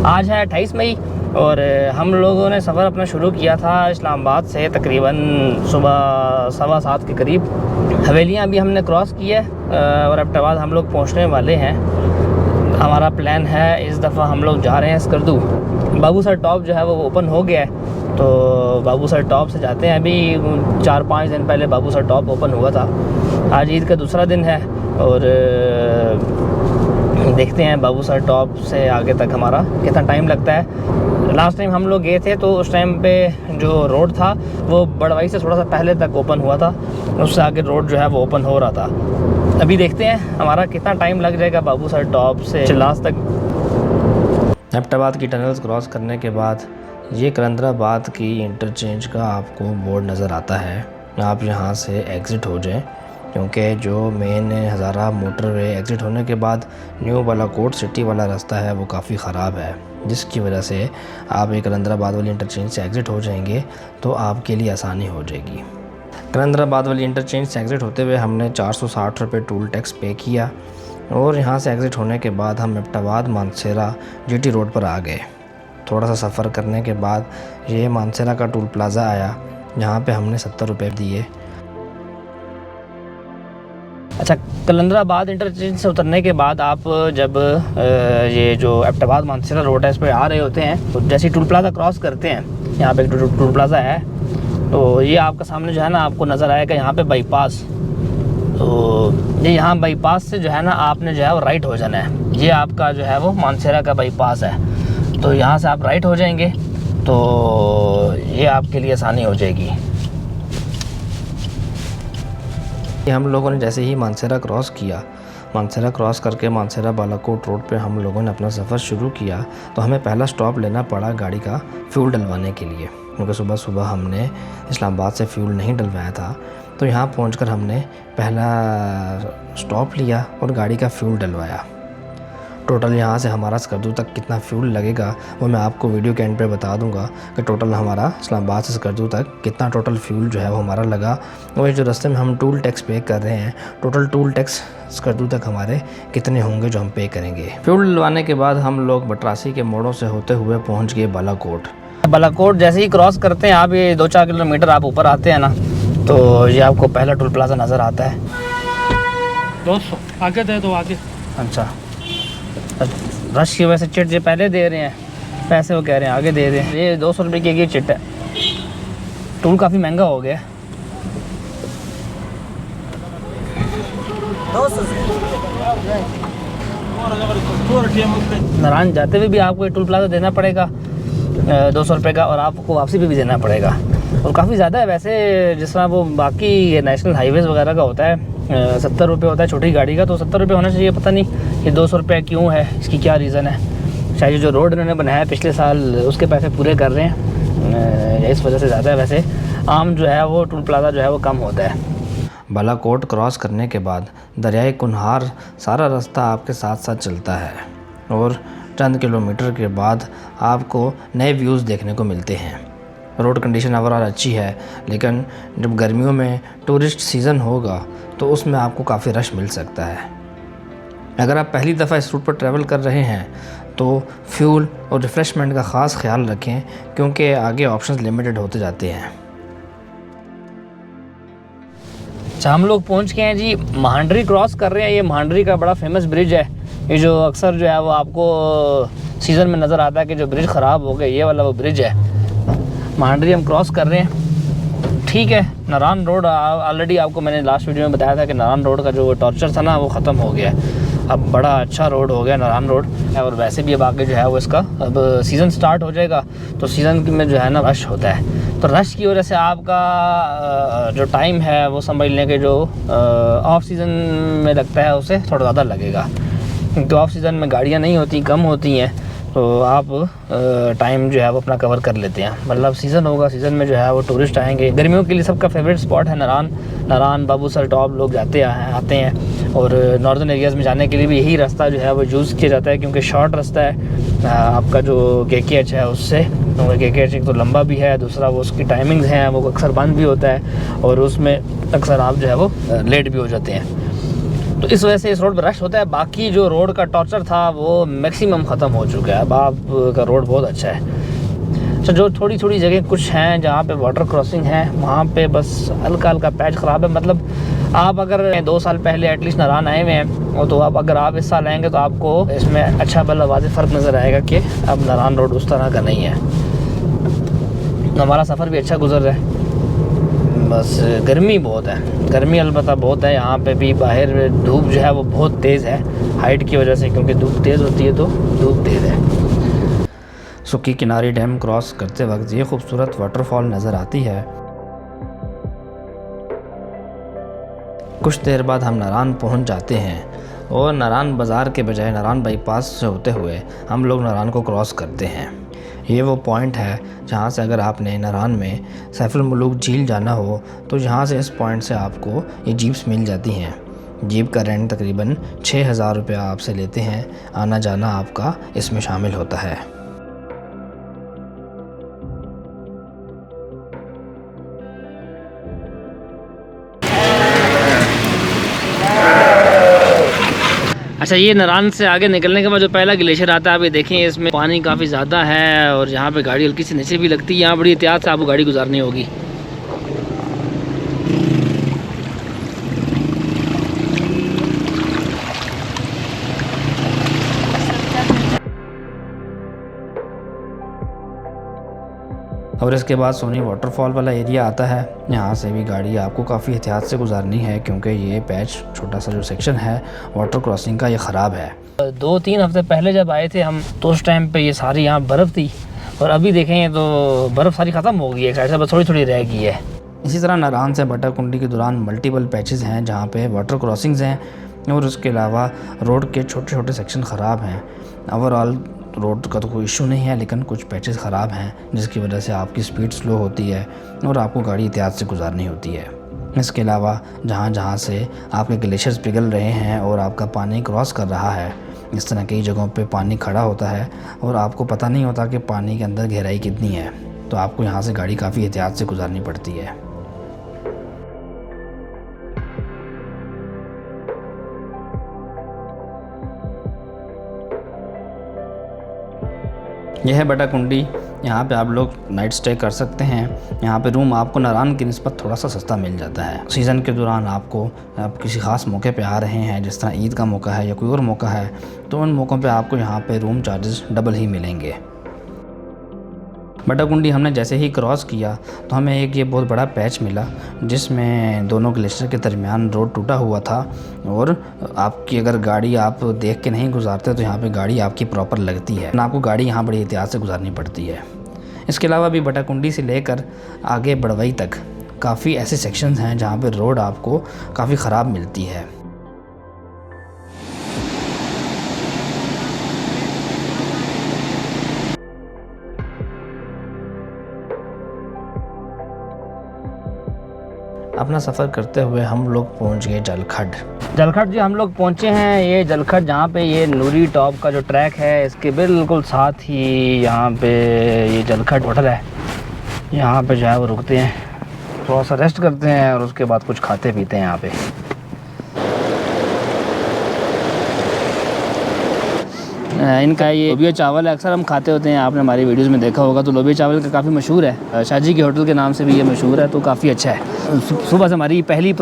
आज है 28 मई और हम लोगों ने सफ़र अपना शुरू किया था इस्लामाबाद से तकरीबन सुबह 7:15 के करीब। हवेलियाँ भी हमने क्रॉस की है और एबटाबाद हम लोग पहुँचने वाले हैं। हमारा प्लान है इस दफ़ा हम लोग जा रहे हैं स्कर्दू। बाबू सर टॉप जो है वो ओपन हो गया है, तो बाबू सर टॉप से जाते हैं। अभी 4-5 दिन पहले बाबू सर टॉप ओपन हुआ था। आज ईद का दूसरा दिन है और देखते हैं बाबू सर टॉप से आगे तक हमारा कितना टाइम लगता है। लास्ट टाइम हम लोग गए थे तो उस टाइम पे जो रोड था वो बड़वाई से थोड़ा सा पहले तक ओपन हुआ था, उससे आगे रोड जो है वो ओपन हो रहा था। अभी देखते हैं हमारा कितना टाइम लग जाएगा बाबू सर टॉप से चिल्लास तक। एबटाबाद की टनल्स क्रॉस करने के बाद ये कलंदराबाद की इंटरचेंज का आपको बोर्ड नज़र आता है। आप यहाँ से एग्ज़िट हो जाएं, क्योंकि जो मेन हज़ारा मोटरवे एग्ज़िट होने के बाद न्यू बालाकोट सिटी वाला रास्ता है वो काफ़ी ख़राब है, जिसकी वजह से आप एक कलंदराबाद वाली इंटरचेंज से एग्ज़िट हो जाएंगे तो आपके लिए आसानी हो जाएगी। कलंदराबाद वाली इंटरचेंज से एग्ज़िट होते हुए हमने 460 रुपये टूल टैक्स पे किया और यहाँ से एग्ज़िट होने के बाद हम एबटाबाद मानसेरा जीटी रोड पर आ गए। थोड़ा सा सफ़र करने के बाद ये मानसेरा का टूल प्लाज़ा आया, जहाँ पे हमने 70 रुपये दिए। अच्छा, कलंदराबाद इंटरचेंज से उतरने के बाद आप जब ये जो एबटाबाद मानसेरा रोड है इस पर आ रहे होते हैं तो जैसे टूल प्लाज़ा क्रॉस करते हैं, यहाँ पे एक टूल प्लाज़ा है, तो ये आपका सामने जो है ना आपको नज़र आएगा यहाँ पे बाईपास। तो ये यहाँ बाईपास से जो है ना आपने जो है वो राइट हो जाना है। ये आपका जो है वो मानसेरा का बाईपास है, तो यहाँ से आप राइट हो जाएंगे तो ये आपके लिए आसानी हो जाएगी। हम लोगों ने जैसे ही मानसेरा क्रॉस किया, मानसेरा क्रॉस करके मानसेरा बालाकोट रोड पे हम लोगों ने अपना सफ़र शुरू किया, तो हमें पहला स्टॉप लेना पड़ा गाड़ी का फ्यूल डलवाने के लिए, क्योंकि सुबह सुबह हमने इस्लामाबाद से फ्यूल नहीं डलवाया था। तो यहाँ पहुंचकर हमने पहला स्टॉप लिया और गाड़ी का फ्यूल डलवाया। टोटल यहाँ से हमारा स्कर्दू तक कितना फ्यूल लगेगा वो मैं आपको वीडियो के एंड पे बता दूंगा कि टोटल हमारा इस्लामाबाद से स्कर्दू तक कितना टोटल फ्यूल जो है वो हमारा लगा। और जो रास्ते में हम टूल टैक्स पे कर रहे हैं, टोटल टूल टैक्स स्कर्दू तक हमारे कितने होंगे जो हम पे करेंगे। फ्यूल डलवाने के बाद हम लोग बटरासी के मोड़ों से होते हुए पहुँच गए बालाकोट। बालाकोट जैसे ही क्रॉस करते हैं आप, ये 2-4 किलोमीटर आप ऊपर आते हैं ना, तो ये आपको पहला टोल प्लाज़ा नज़र आता है। 200 आगे दे दो आगे। अच्छा, रश की वजह से चिट जो पहले दे रहे हैं पैसे वो कह रहे हैं आगे दे दें। ये 200 रुपये की एक चिट है। टूल काफ़ी महंगा हो गया। नारायण जाते हुए भी आपको टूल प्लाज़ा देना पड़ेगा 200 रुपये का, और आपको वापसी पे भी देना पड़ेगा, और काफ़ी ज़्यादा है वैसे। जिस तरह वो बाकी नेशनल हाईवेज़ वगैरह का होता है 70 रुपये होता है छोटी गाड़ी का, तो 70 रुपये होना चाहिए। पता नहीं ये 200 रुपये क्यों है, इसकी क्या रीज़न है। शायद जो रोड इन्होंने बनाया पिछले साल उसके पैसे पूरे कर रहे हैं, इस वजह से ज़्यादा है। वैसे आम जो है वो टूल प्लाज़ा जो है वो कम होता है। बालाकोट क्रॉस करने के बाद दरियाए कुनहार सारा रास्ता आपके साथ साथ चलता है और चंद किलोमीटर के बाद आपको नए व्यूज़ देखने को मिलते हैं। रोड कंडीशन ओवरऑल अच्छी है, लेकिन जब गर्मियों में टूरिस्ट सीज़न होगा तो उसमें आपको काफ़ी रश मिल सकता है। अगर आप पहली दफ़ा इस रूट पर ट्रैवल कर रहे हैं तो फ्यूल और रिफ़्रेशमेंट का ख़ास ख्याल रखें, क्योंकि आगे ऑप्शंस लिमिटेड होते जाते हैं। अच्छा, हम लोग पहुंच गए हैं जी, महांडरी क्रॉस कर रहे हैं। ये महांडरी का बड़ा फेमस ब्रिज है, ये जो अक्सर जो है वो आपको सीज़न में नज़र आता है कि जो ब्रिज ख़राब हो गया, ये वाला वो ब्रिज है। महांडरी हम क्रॉस कर रहे हैं। ठीक है, नारान रोड ऑलरेडी आपको मैंने लास्ट वीडियो में बताया था कि नारान रोड का जो टॉर्चर था ना वो ख़त्म हो गया है। अब बड़ा अच्छा रोड हो गया नारान रोड। और वैसे भी अब आगे जो है वो इसका अब सीज़न स्टार्ट हो जाएगा, तो सीज़न में जो है ना रश होता है, तो रश की वजह से आपका जो टाइम है वो समझ लें कि जो ऑफ सीज़न में लगता है उससे थोड़ा ज़्यादा लगेगा, क्योंकि ऑफ सीज़न में गाड़ियाँ नहीं होती, कम होती हैं, तो आप टाइम जो है वो अपना कवर कर लेते हैं। मतलब सीज़न होगा, सीज़न में जो है वो टूरिस्ट आएंगे। गर्मियों के लिए सबका फेवरेट स्पॉट है नारान बाबूसर टॉप, लोग आते हैं। और नॉर्दर्न एरियाज़ में जाने के लिए भी यही रास्ता जो है वो यूज़ किया जाता है, क्योंकि शॉर्ट रास्ता है आपका जो KKH है उससे। क्योंकि KKH एक तो लंबा भी है, दूसरा वो उसकी टाइमिंग्स हैं वो अक्सर बंद भी होता है, और उसमें अक्सर आप जो है वो लेट भी हो जाते हैं, तो इस वजह से इस रोड पर रश होता है। बाकी जो रोड का टॉर्चर था वो मैक्सिमम ख़त्म हो चुका है, अब आपका रोड बहुत अच्छा है। अच्छा, जो थोड़ी थोड़ी जगह कुछ हैं जहाँ पे वाटर क्रॉसिंग है, वहाँ पे बस हल्का हल्का पैच ख़राब है। मतलब आप अगर 2 साल पहले एटलीस्ट नारान आए हुए हैं, तो अगर आप इस साल आएंगे तो आपको इसमें अच्छा भला वाज़ेह फ़र्क नज़र आएगा कि अब नारान रोड उस तरह का नहीं है। हमारा सफ़र भी अच्छा गुजर रहा है, बस गर्मी बहुत है, गर्मी अलबत्ता बहुत है। यहाँ पे भी बाहर धूप जो है वो बहुत तेज़ है, हाइट की वजह से, क्योंकि धूप तेज़ होती है तो धूप तेज़ है। सुक्की किनारी डैम क्रॉस करते वक्त ये खूबसूरत वाटरफॉल नज़र आती है। कुछ देर बाद हम नारान पहुंच जाते हैं और नारान बाज़ार के बजाय नारान बाईपास से होते हुए हम लोग नारान को क्रॉस करते हैं। ये वो पॉइंट है जहाँ से अगर आपने नारान में सैफुल मुलूक झील जाना हो तो यहाँ से इस पॉइंट से आपको ये जीप्स मिल जाती हैं। जीप का रेंट तकरीबन 6000 रुपया आपसे लेते हैं, आना जाना आपका इसमें शामिल होता है। अच्छा, ये नारान से आगे निकलने के बाद जो पहला ग्लेशियर आता है, आप ये देखें इसमें पानी काफ़ी ज़्यादा है, और यहाँ पे गाड़ी हल्की सी नीचे भी लगती है। यहाँ बड़ी एहतियात से आपको गाड़ी गुजारनी होगी। और इसके बाद सोनी वाटरफॉल वाला एरिया आता है। यहाँ से भी गाड़ी आपको काफ़ी एहतियात से गुजारनी है, क्योंकि ये पैच छोटा सा जो सेक्शन है वाटर क्रॉसिंग का, ये ख़राब है। 2-3 हफ्ते पहले जब आए थे हम, तो उस टाइम पे ये सारी यहाँ बर्फ़ थी, और अभी देखें तो बर्फ़ सारी ख़त्म हो गई है, साइड से बस थोड़ी थोड़ी रह गई है। इसी तरह नारान से बटाकुंडी के दौरान मल्टीपल पैचेस हैं जहाँ पे वाटर क्रॉसिंग्स हैं, और उसके अलावा रोड के छोटे छोटे सेक्शन ख़राब हैं। ओवरऑल रोड का तो कोई इशू नहीं है, लेकिन कुछ पैचेस ख़राब हैं जिसकी वजह से आपकी स्पीड स्लो होती है और आपको गाड़ी एहतियात से गुजारनी होती है। इसके अलावा जहाँ जहाँ से आपके ग्लेशियर्स पिघल रहे हैं और आपका पानी क्रॉस कर रहा है, इस तरह कई जगहों पे पानी खड़ा होता है और आपको पता नहीं होता कि पानी के अंदर गहराई कितनी है, तो आपको यहाँ से गाड़ी काफ़ी एहतियात से गुजारनी पड़ती है। यह है बटाकुंडी, यहाँ पे आप लोग नाइट स्टे कर सकते हैं। यहाँ पे रूम आपको नारान की निस्बत थोड़ा सा सस्ता मिल जाता है। सीज़न के दौरान आपको आप किसी ख़ास मौके पे आ रहे हैं, जिस तरह ईद का मौका है या कोई और मौका है, तो उन मौक़ों पे आपको यहाँ पे रूम चार्जेस डबल ही मिलेंगे। बटाकुंडी हमने जैसे ही क्रॉस किया तो हमें एक ये बहुत बड़ा पैच मिला, जिसमें दोनों ग्लेशियर के दरमियान रोड टूटा हुआ था, और आपकी अगर गाड़ी आप देख के नहीं गुजारते तो यहाँ पे गाड़ी आपकी प्रॉपर लगती है, आपको गाड़ी यहाँ बड़ी एहतियात से गुजारनी पड़ती है। इसके अलावा भी बटाकुंडी से लेकर आगे बड़वई तक काफ़ी ऐसे सेक्शंस हैं जहाँ पर रोड आपको काफ़ी ख़राब मिलती है। अपना सफ़र करते हुए हम लोग पहुंच गए जलखड जी, हम लोग पहुंचे हैं ये जलखड, जहाँ पे ये नूरी टॉप का जो ट्रैक है इसके बिल्कुल साथ ही यहाँ पे ये जलखड होटल है। यहाँ पे जो है वो रुकते हैं, थोड़ा सा रेस्ट करते हैं और उसके बाद कुछ खाते पीते हैं यहाँ पे। इनका ये लोबिया चावल है, अक्सर हम खाते होते हैं, आपने हमारी वीडियोस में देखा होगा। तो लोबिया चावल का काफ़ी मशहूर है, शाहजी के होटल के नाम से भी ये मशहूर है, तो काफ़ी अच्छा है। सुबह से हमारी पहली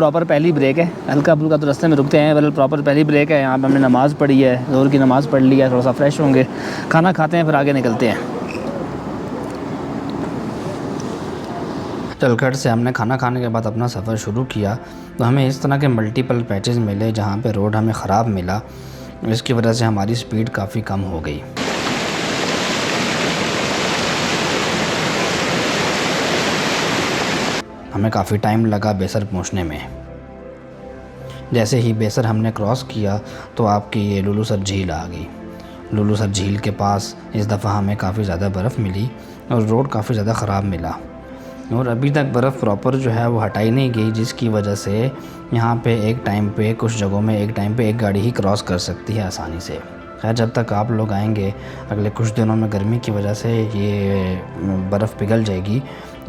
ब्रेक है, हल्का फुल्का तो रास्ते में रुकते हैं, मतलब प्रॉपर पहली ब्रेक है। यहाँ पर हमने नमाज़ पढ़ी है, ज़ोहर की नमाज़ पढ़ ली है, थोड़ा सा फ्रेश होंगे, खाना खाते हैं, फिर आगे निकलते हैं। चलखट से हमने खाना खाने के बाद अपना सफ़र शुरू किया तो हमें इस तरह के मल्टीपल पैचेस मिले जहाँ पे रोड हमें ख़राब मिला, इसकी वजह से हमारी स्पीड काफ़ी कम हो गई। हमें काफ़ी टाइम लगा बेसर पहुँचने में। जैसे ही बेसर हमने क्रॉस किया तो आपकी ये लुलूसर झील आ गई। लुलूसर झील के पास इस दफ़ा हमें काफ़ी ज़्यादा बर्फ़ मिली और रोड काफ़ी ज़्यादा ख़राब मिला और अभी तक बर्फ़ प्रॉपर जो है वो हटाई नहीं गई, जिसकी वजह से यहाँ पे कुछ जगहों में एक गाड़ी ही क्रॉस कर सकती है आसानी से। खैर जब तक आप लोग आएंगे अगले कुछ दिनों में गर्मी की वजह से ये बर्फ़ पिघल जाएगी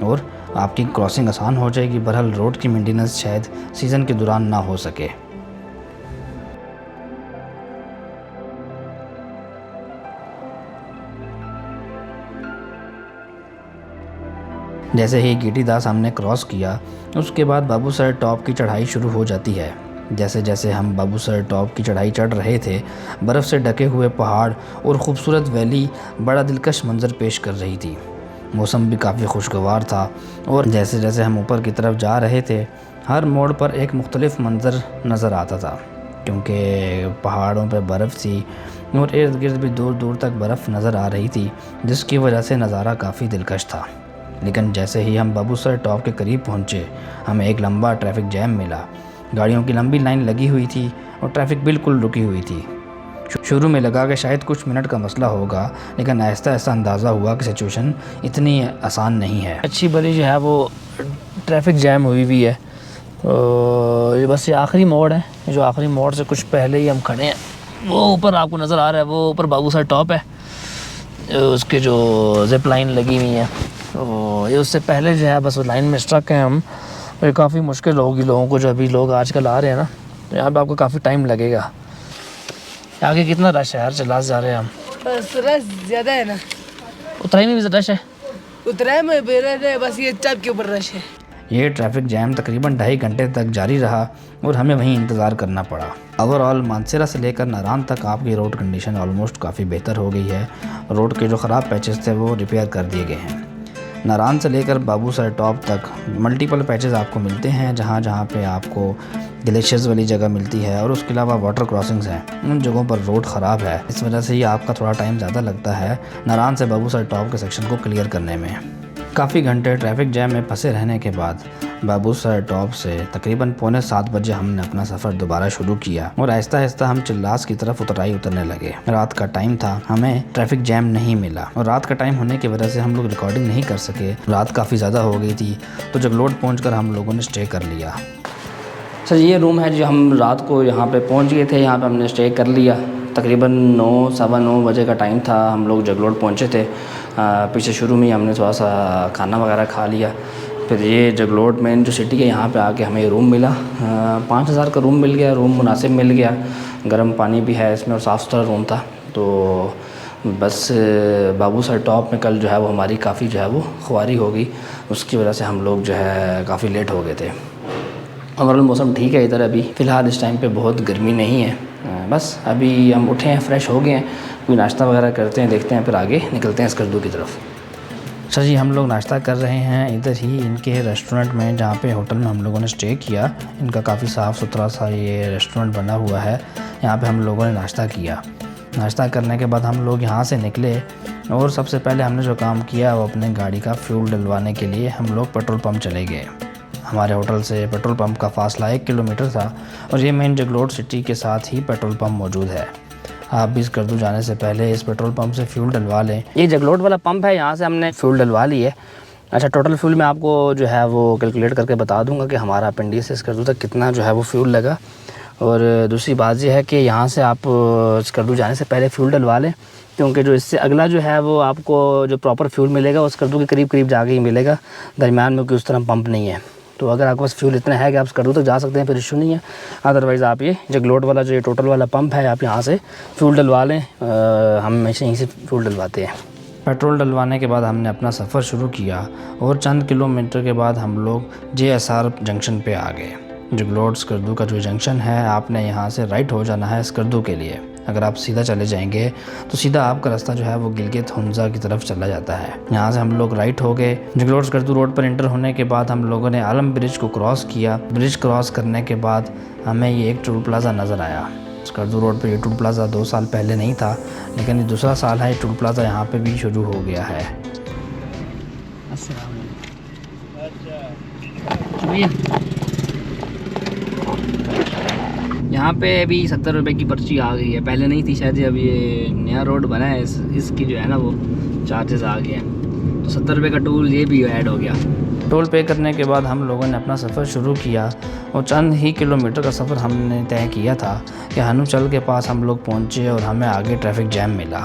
और आपकी क्रॉसिंग आसान हो जाएगी। बहरहाल रोड की मेंटेनेंस शायद सीज़न के दौरान ना हो सके। जैसे ही गिटी दास हमने क्रॉस किया उसके बाद बाबूसर टॉप की चढ़ाई शुरू हो जाती है। जैसे जैसे हम बाबूसर टॉप की चढ़ाई चढ़ रहे थे, बर्फ़ से ढके हुए पहाड़ और ख़ूबसूरत वैली बड़ा दिलकश मंज़र पेश कर रही थी। मौसम भी काफ़ी खुशगवार था और जैसे जैसे हम ऊपर की तरफ जा रहे थे हर मोड़ पर एक मुख्तलिफ़ मंज़र नज़र आता था, क्योंकि पहाड़ों पर बर्फ़ थी और इर्द गिर्द भी दूर दूर तक बर्फ़ नज़र आ रही थी, जिसकी वजह से नज़ारा काफ़ी दिलकश था। लेकिन जैसे ही हम बाबूसर टॉप के करीब पहुँचे हमें एक लंबा ट्रैफिक जैम मिला। गाड़ियों की लंबी लाइन लगी हुई थी और ट्रैफिक बिल्कुल रुकी हुई थी। शुरू में लगा कि शायद कुछ मिनट का मसला होगा, लेकिन आहिस्ता आहिस्ता अंदाज़ा हुआ कि सिचुएशन इतनी आसान नहीं है। अच्छी बड़ी जो है वो ट्रैफिक जैम हुई हुई है। ये बस ये आखिरी मोड़ है, जो आखिरी मोड़ से कुछ पहले ही हम खड़े हैं, वो ऊपर आपको नज़र आ रहा है, वो ऊपर बाबूसर टॉप है, उसके जो जिप लाइन लगी हुई है। तो ये उससे पहले जो है बस लाइन में स्ट्रक हैं हम, और ये काफ़ी मुश्किल होगी लोगों को, जो अभी लोग आजकल आ रहे हैं ना, तो यहाँ पे आपको काफ़ी टाइम लगेगा। आगे कितना रश है यार, चला जा रहे हैं हम। बस रश ज़्यादा है ना, उतराई में भी रश है, उतराई में भी रश है, बस ये टॉप के ऊपर रश है। ये ट्रैफिक जैम तकरीबन 2.5 घंटे तक जारी रहा और हमें वहीं इंतज़ार करना पड़ा। ओवरऑल मानसेरा से लेकर नारान तक आपकी रोड कंडीशन ऑलमोस्ट काफ़ी बेहतर हो गई है। रोड के जो ख़राब पैचेस थे वो रिपेयर कर दिए गए हैं। नारान से लेकर बाबूसर टॉप तक मल्टीपल पैचेस आपको मिलते हैं, जहाँ जहाँ पे आपको ग्लेशियर्स वाली जगह मिलती है और उसके अलावा वाटर क्रॉसिंग्स हैं। उन जगहों पर रोड ख़राब है, इस वजह से ही आपका थोड़ा टाइम ज़्यादा लगता है नारान से बाबूसर टॉप के सेक्शन को क्लियर करने में। काफ़ी घंटे ट्रैफिक जैम में फंसे रहने के बाद बाबूसर टॉप से तकरीबन 6:45 बजे हमने अपना सफ़र दोबारा शुरू किया और आहिस्ता आहिस्ता हम चिल्लास की तरफ उतरने लगे। रात का टाइम था, हमें ट्रैफिक जैम नहीं मिला और रात का टाइम होने की वजह से हम लोग रिकॉर्डिंग नहीं कर सके। रात काफ़ी ज़्यादा हो गई थी, तो जगलोट पहुंचकर हम लोगों ने स्टे कर लिया। सर ये रूम है जो हम रात को यहाँ पे पहुँच गए थे, यहाँ पे हमने स्टे कर लिया। तकरीबन 9 सवा 9 बजे का टाइम था, हम लोग जगलोट पहुँचे थे। पीछे शुरू में हमने थोड़ा सा खाना वगैरह खा लिया। फिर ये जगलोट मेन जो सिटी है यहाँ पे आके हमें रूम मिला। 5000 का रूम मिल गया, रूम मुनासिब मिल गया, गर्म पानी भी है इसमें और साफ़ सुथरा रूम था। तो बस बाबूसर टॉप में कल जो है वो हमारी काफ़ी जो है वो ख्वारी हो गई, उसकी वजह से हम लोग जो है काफ़ी लेट हो गए थे। ओवरऑल मौसम ठीक है इधर अभी फ़िलहाल, इस टाइम पे बहुत गर्मी नहीं है। बस अभी हम उठे हैं, फ्रेश हो गए हैं, कोई नाश्ता वगैरह करते हैं, देखते हैं, फिर आगे निकलते हैं स्कर्दू की तरफ। सर जी हम लोग नाश्ता कर रहे हैं इधर ही इनके रेस्टोरेंट में, जहाँ पे होटल में हम लोगों ने स्टे किया। इनका काफ़ी साफ़ सुथरा सा ये रेस्टोरेंट बना हुआ है, यहाँ पे हम लोगों ने नाश्ता किया। नाश्ता करने के बाद हम लोग यहाँ से निकले और सबसे पहले हमने जो काम किया वो अपने गाड़ी का फ्यूल डलवाने के लिए हम लोग पेट्रोल पम्प चले गए। हमारे होटल से पेट्रोल पंप का फासला 1 किलोमीटर था और ये मेन जगलोट सिटी के साथ ही पेट्रोल पंप मौजूद है। आप भी स्कर्दू जाने से पहले इस पेट्रोल पंप से फ्यूल डलवा लें। ये जगलोट वाला पंप है, यहाँ से हमने फ्यूल डलवा ली है। अच्छा, टोटल फ्यूल मैं आपको जो है वो कैलकुलेट करके बता दूंगा कि हमारा पिंडी से स्कर्दू तक कितना जो है वो फ्यूल लगा। और दूसरी बात ये है कि यहाँ से आप स्कर्दू जाने से पहले फ्यूल डलवा लें, क्योंकि जो इससे अगला जो है वो आपको जो प्रॉपर फ्यूल मिलेगा वो स्कर्दू के करीब करीब जाके ही मिलेगा, दरमियान में कोई उस तरह पंप नहीं है। तो अगर आपके पास फ्यूल इतना है कि आप स्कर्दू तक जा सकते हैं फिर इशू नहीं है, अदरवाइज़ आप ये जगलोट वाला जो ये टोटल वाला पंप है आप यहाँ से फ्यूल डलवा लें। हम हमेशा यहीं से फ्यूल डलवाते हैं। पेट्रोल डलवाने के बाद हमने अपना सफ़र शुरू किया और चंद किलोमीटर के बाद हम लोग JSR जंक्शन पे आ गए। जगलोट स्कर्दू का जो जंक्शन है, आपने यहाँ से राइट हो जाना है स्कर्दू के लिए। अगर आप सीधा चले जाएंगे तो सीधा आपका रास्ता जो है वो गिलगित हुंजा की तरफ चला जाता है। यहाँ से हम लोग राइट हो गए। जगलोट स्कर्दू रोड पर इंटर होने के बाद हम लोगों ने आलम ब्रिज को क्रॉस किया। ब्रिज क्रॉस करने के बाद हमें ये एक टोल प्लाज़ा नज़र आया। स्कर्दू रोड पर ये टोल प्लाज़ा 2 साल पहले नहीं था, लेकिन ये दूसरा साल है, टोल प्लाज़ा यहाँ पर भी शुरू हो गया है। यहाँ पे अभी 70 रुपये की पर्ची आ गई है, पहले नहीं थी शायद। अब ये नया रोड बना है, इसकी जो है ना वो चार्जेस आ गए हैं, तो 70 रुपये का टोल ये भी ऐड हो गया। टोल पे करने के बाद हम लोगों ने अपना सफ़र शुरू किया और चंद ही किलोमीटर का सफ़र हमने तय किया था कि हनुचल के पास हम लोग पहुँचे और हमें आगे ट्रैफिक जैम मिला।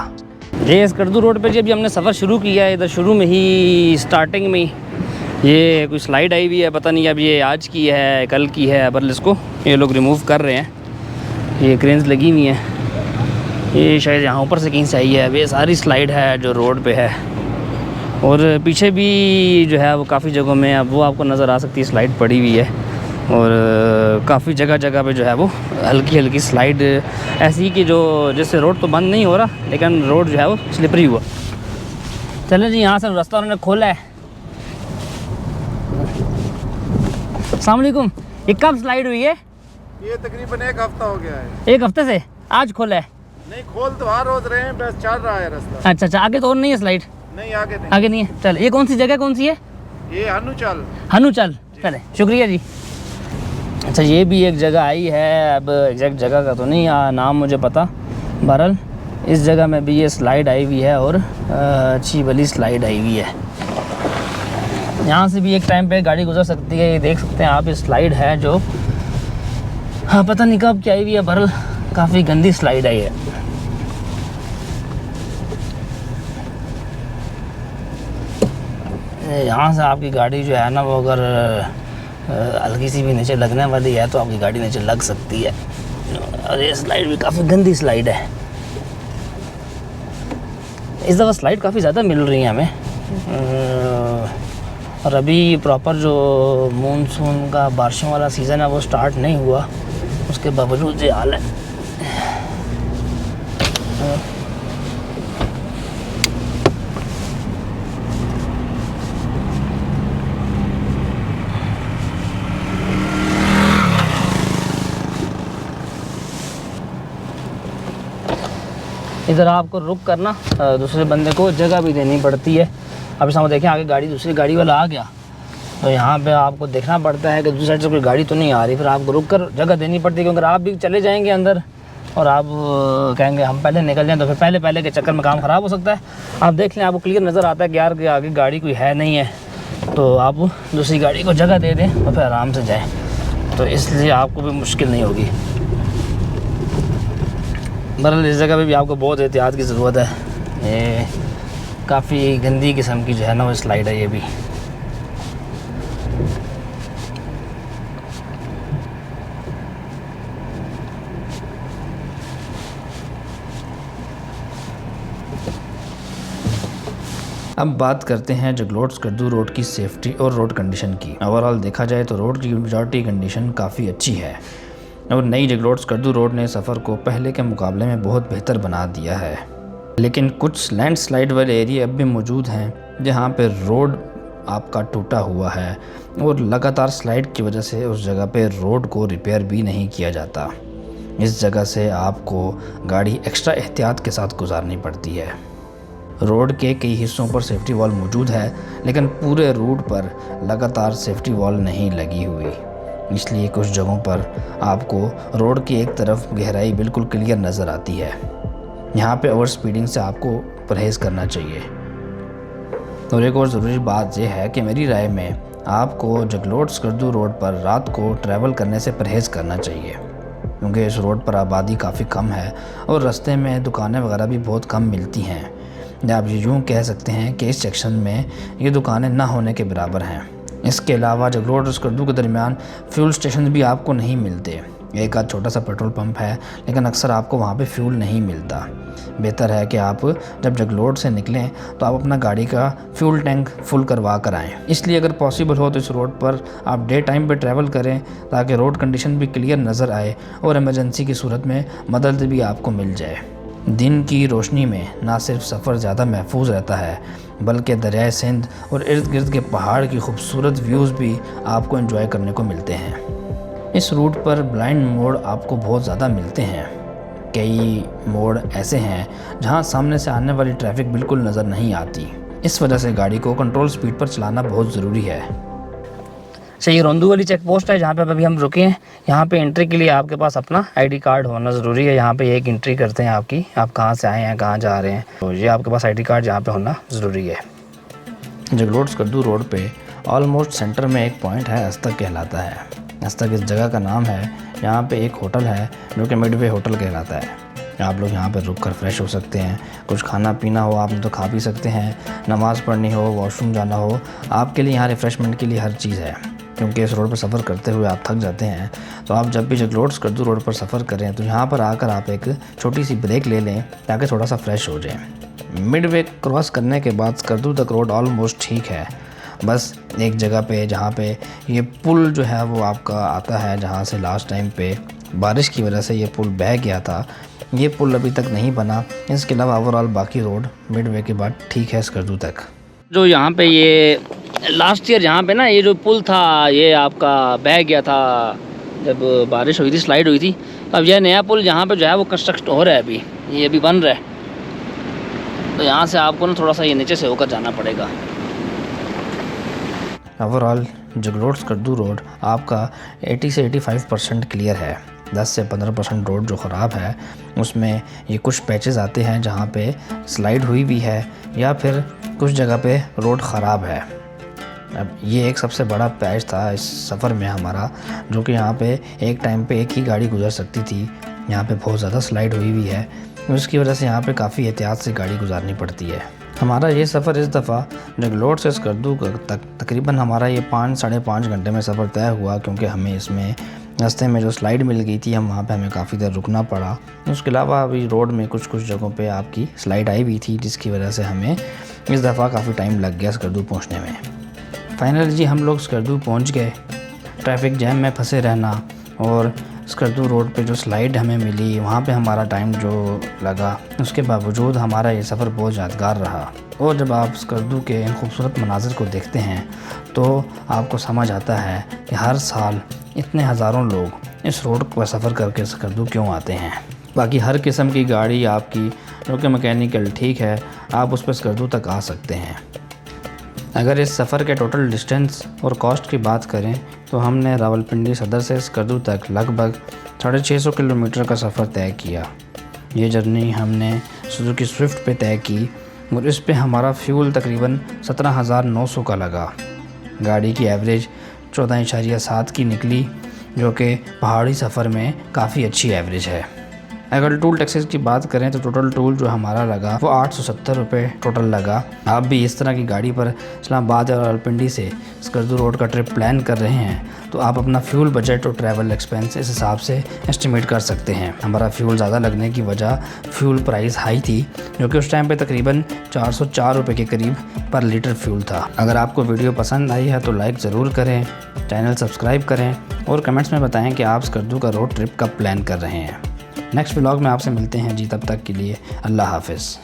ये स्कर्दू रोड पे जब हमने सफ़र शुरू किया है, इधर शुरू में ही स्टार्टिंग में ये कोई स्लाइड आई हुई है, पता नहीं अब ये आज की है कल की है, पर इसको ये लोग रिमूव कर रहे हैं। ये क्रेन्स लगी हुई हैं, ये शायद यहाँ ऊपर से कहीं से आई है। अब ये सारी स्लाइड है जो रोड पे है, और पीछे भी जो है वो काफ़ी जगहों में अब वो आपको नज़र आ सकती है स्लाइड पड़ी हुई है, और काफ़ी जगह जगह पे जो है वो हल्की हल्की स्लाइड ऐसी कि जो जिससे रोड तो बंद नहीं हो रहा, लेकिन रोड जो है वो स्लिपरी हुआ। चले जी, यहाँ से रास्ता उन्होंने खोला है। अस्सलाम वालेकुम, ये कब स्लाइड हुई है? ये तकरीबन 1 हफ्ता हो गया है। 1 हफ्ते से? आज खोला है? नहीं, खोल तो हर रोज रहे हैं, बस चल रहा है रास्ता। अच्छा, आगे तो और नहीं है स्लाइड? नहीं, आगे नहीं। आगे नहीं है। चल, ये कौन सी जगह कौन सी है? ये हनुचल। हनुचल, चले, शुक्रिया जी। अच्छा, ये भी एक जगह आई है, अब एग्जैक्ट जगह का तो नहीं नाम मुझे पता। बहरहाल इस जगह में भी ये स्लाइड आई हुई है, और अच्छी भली स्लाइड आई हुई है। यहाँ से भी एक टाइम पे गाड़ी गुजर सकती है, ये देख सकते हैं आप। ये स्लाइड है जो हाँ पता नहीं कब क्या आई हुई है, बहरहाल काफ़ी गंदी स्लाइड आई है। यहाँ से आपकी गाड़ी जो है ना वो अगर हल्की सी भी नीचे लगने वाली है तो आपकी गाड़ी नीचे लग सकती है। और ये स्लाइड भी काफ़ी गंदी स्लाइड है। इस दफ़ा स्लाइड काफ़ी ज़्यादा मिल रही है हमें, और अभी प्रॉपर जो मानसून का बारिशों वाला सीज़न है वो स्टार्ट नहीं हुआ, उसके बावजूद ये हाल है। इधर आपको रुक करना दूसरे बंदे को जगह भी देनी पड़ती है। अभी सामने देखें, आगे गाड़ी दूसरी गाड़ी वाला आ गया, तो यहाँ पे आपको देखना पड़ता है कि दूसरी साइड से कोई गाड़ी तो नहीं आ रही, फिर आपको रुक कर जगह देनी पड़ती है। क्योंकि आप भी चले जाएंगे अंदर और आप कहेंगे हम पहले निकल जाएं, तो फिर पहले के चक्कर में काम ख़राब हो सकता है। आप देख लें, आपको क्लियर नज़र आता है कि यार के आगे गाड़ी कोई है नहीं है, तो आप दूसरी गाड़ी को जगह दे दें और फिर आराम से जाएँ, तो इसलिए आपको भी मुश्किल नहीं होगी। बहरहाल इस जगह पे भी आपको बहुत एहतियात की ज़रूरत है। ये काफ़ी गंदी किस्म की जो है ना वो स्लाइड है ये भी। अब बात करते हैं जगलोट स्कर्दू रोड की सेफ्टी और रोड कंडीशन की। ओवरऑल देखा जाए तो रोड की मेजॉरिटी कंडीशन काफ़ी अच्छी है, और नई जगलोट स्कर्दू रोड ने सफ़र को पहले के मुकाबले में बहुत बेहतर बना दिया है। लेकिन कुछ लैंडस्लाइड वाले एरिया अब भी मौजूद हैं जहां पे रोड आपका टूटा हुआ है, और लगातार स्लाइड की वजह से उस जगह पे रोड को रिपेयर भी नहीं किया जाता। इस जगह से आपको गाड़ी एक्स्ट्रा एहतियात के साथ गुजारनी पड़ती है। रोड के कई हिस्सों पर सेफ्टी वॉल मौजूद है, लेकिन पूरे रूट पर लगातार सेफ्टी वॉल नहीं लगी हुई, इसलिए कुछ जगहों पर आपको रोड की एक तरफ गहराई बिल्कुल क्लियर नज़र आती है। यहाँ पे ओवर स्पीडिंग से आपको परहेज़ करना चाहिए। और एक और ज़रूरी बात यह है कि मेरी राय में आपको जगलोट स्कर्दू रोड पर रात को ट्रैवल करने से परहेज़ करना चाहिए। क्योंकि इस रोड पर आबादी काफ़ी कम है और रास्ते में दुकानें वगैरह भी बहुत कम मिलती हैं, या आप यूँ कह सकते हैं कि इस सेक्शन में ये दुकानें ना होने के बराबर हैं। इसके अलावा जगलोट और स्कर्दू के दरमियान फ्यूल स्टेशन भी आपको नहीं मिलते। एक आध छोटा सा पेट्रोल पंप है, लेकिन अक्सर आपको वहाँ पे फ्यूल नहीं मिलता। बेहतर है कि आप जब जगलोट से निकलें तो आप अपना गाड़ी का फ्यूल टैंक फुल करवा कर आएँ। इसलिए अगर पॉसिबल हो तो इस रोड पर आप डे टाइम पे ट्रैवल करें, ताकि रोड कंडीशन भी क्लियर नज़र आए और इमरजेंसी की सूरत में मदद भी आपको मिल जाए। दिन की रोशनी में ना सिर्फ सफ़र ज़्यादा महफूज रहता है, बल्कि दरियाए सिंध और इर्द गिर्द के पहाड़ की खूबसूरत व्यूज़ भी आपको एंजॉय करने को मिलते हैं। इस रूट पर ब्लाइंड मोड़ आपको बहुत ज़्यादा मिलते हैं। कई मोड़ ऐसे हैं जहां सामने से आने वाली ट्रैफिक बिल्कुल नज़र नहीं आती। इस वजह से गाड़ी को कंट्रोल स्पीड पर चलाना बहुत ज़रूरी है। अच्छा, ये रोंदू वाली चेक पोस्ट है जहाँ पे अभी हम रुके हैं। यहाँ पे एंट्री के लिए आपके पास अपना आईडी कार्ड होना ज़रूरी है। यहाँ पे एक एंट्री करते हैं आपकी, आप कहाँ से आए हैं, कहाँ जा रहे हैं, तो ये आपके पास आईडी कार्ड यहाँ पे होना ज़रूरी है। जगलोट स्कर्दू रोड पे ऑलमोस्ट सेंटर में एक पॉइंट है, अस्तक कहलाता है। अस्तक इस जगह का नाम है। यहाँ पे एक होटल है जो कि मिडवे होटल कहलाता है। आप लोग यहाँ पर रुक कर फ्रेश हो सकते हैं, कुछ खाना पीना हो आपने तो खा पी सकते हैं, नमाज़ पढ़नी हो, वॉशरूम जाना हो, आपके लिए यहाँ रिफ़्रेशमेंट के लिए हर चीज़ है। क्योंकि इस रोड पर सफ़र करते हुए आप थक जाते हैं, तो आप जब भी जगलोट स्कर्दू रोड पर सफ़र करें तो यहाँ पर आकर आप एक छोटी सी ब्रेक ले लें ताकि थोड़ा सा फ्रेश हो जाए। मिडवे क्रॉस करने के बाद स्कर्दू तक रोड ऑलमोस्ट ठीक है। बस एक जगह पे जहाँ पे ये पुल जो है वो आपका आता है, जहाँ से लास्ट टाइम पे बारिश की वजह से ये पुल बह गया था, ये पुल अभी तक नहीं बना। इसके अलावा ओवरऑल बाकी रोड मिडवे के बाद ठीक है स्कर्दू तक। जो यहाँ पे ये लास्ट ईयर जहाँ पे ना ये जो पुल था ये आपका बह गया था जब बारिश हुई थी, स्लाइड हुई थी। तो अब यह नया पुल यहाँ पे जो है वो कंस्ट्रक्ट हो रहा है, अभी ये अभी बन रहा है। तो यहाँ से आपको ना थोड़ा सा ये नीचे से होकर जाना पड़ेगा। ओवरऑल जगलोट स्कर्दू रोड आपका 80 से 85% क्लियर है। 10 से 15% रोड जो ख़राब है उसमें ये कुछ पैचेस आते हैं जहाँ पे स्लाइड हुई भी है, या फिर कुछ जगह पे रोड ख़राब है। अब ये एक सबसे बड़ा पैच था इस सफ़र में हमारा, जो कि यहाँ पे एक टाइम पे एक ही गाड़ी गुजर सकती थी। यहाँ पे बहुत ज़्यादा स्लाइड हुई भी है, उसकी वजह से यहाँ पे काफ़ी एहतियात से गाड़ी गुजारनी पड़ती है। हमारा ये सफ़र इस दफ़ा जगलोट से स्कर्दू तक तकरीबन हमारा ये 5-5.5 घंटे में सफ़र तय हुआ, क्योंकि हमें इसमें रास्ते में जो स्लाइड मिल गई थी, हम वहाँ पे हमें काफ़ी देर रुकना पड़ा। उसके अलावा अभी रोड में कुछ जगहों पे आपकी स्लाइड आई भी थी, जिसकी वजह से हमें इस दफ़ा काफ़ी टाइम लग गया स्कर्दू पहुँचने में। फाइनली जी हम लोग स्कर्दू पहुँच गए। ट्रैफिक जैम में फंसे रहना और स्कर्दू रोड पे जो स्लाइड हमें मिली वहाँ पे हमारा टाइम जो लगा, उसके बावजूद हमारा ये सफ़र बहुत यादगार रहा। और जब आप स्कर्दू के इन खूबसूरत मनाज़िर को देखते हैं तो आपको समझ आता है कि हर साल इतने हज़ारों लोग इस रोड पर सफ़र करके स्कर्दू क्यों आते हैं। बाकी हर किस्म की गाड़ी आपकी जो कि मैकेनिकल ठीक है, आप उस पर स्कर्दू तक आ सकते हैं। अगर इस सफ़र के टोटल डिस्टेंस और कॉस्ट की बात करें तो हमने रावलपिंडी सदर से स्कर्दू तक लगभग 650 किलोमीटर का सफ़र तय किया। ये जर्नी हमने सुजुकी स्विफ्ट पे तय की और इस पे हमारा फ्यूल तकरीबन 17,900 का लगा। गाड़ी की एवरेज 14.7 की निकली, जो कि पहाड़ी सफ़र में काफ़ी अच्छी एवरेज है। अगर टूल टैक्सेस की बात करें तो टोटल टूल जो हमारा लगा वो 870 रुपये टोटल लगा। आप भी इस तरह की गाड़ी पर इस्लामाबाद और रावलपिंडी से स्कर्दू रोड का ट्रिप प्लान कर रहे हैं तो आप अपना फ्यूल बजट और ट्रैवल एक्सपेंस इस हिसाब से एस्टिमेट कर सकते हैं। हमारा फ्यूल ज़्यादा लगने की वजह फ्यूल प्राइस हाई थी, जो कि उस टाइम पे तकरीबन 404 रुपये के करीब पर लीटर फ्यूल था। अगर आपको वीडियो पसंद आई है तो लाइक ज़रूर करें, चैनल सब्सक्राइब करें और कमेंट्स में बताएँ कि आप स्कर्दू का रोड ट्रिप कब प्लान कर रहे हैं। नेक्स्ट व्लॉग में आपसे मिलते हैं जी, तब तक के लिए अल्लाह हाफ़िज़।